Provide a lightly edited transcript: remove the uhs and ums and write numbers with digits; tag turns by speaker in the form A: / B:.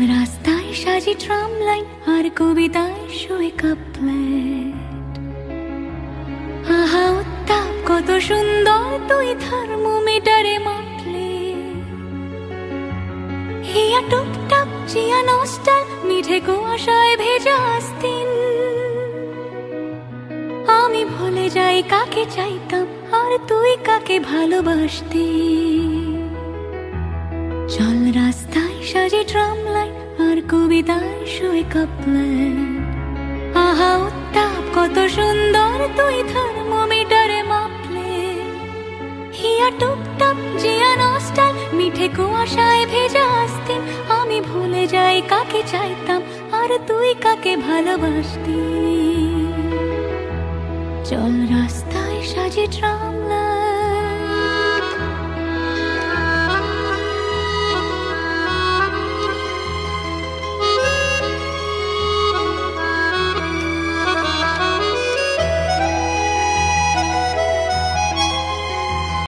A: রাস্তায় সাজি tram line আর কবিতায় শুয়ে কাপলেট। আহা উত্তাপ কত সুন্দর তুই থার্মোমিটারে মাপলে। হিয়া টুপটাপ চিয়া নস্টাল মিঠে কুয়াশায় ভেজা আস্তিন। আমি ভুলে যাই কাকে চাইতাম আর তুই কাকে ভালোবাসতি। চল রাস্তায় সাজে ট্রাম লাইন আর কবিতায় শুয়ে কাপলেট। আহা উত্তাপ কত সুন্দর তুই থার্মোমিটারে মাপলে। হিয়া টুপটাপ জিয়া নস্টাল মিঠে কুয়াশায় ভেজা আস্তিন। আমি ভুলে যাই কাকে চাইতাম আর তুই কাকে ভালোবাসতি। চল রাস্তায় সাজে ট্রাম লাইন।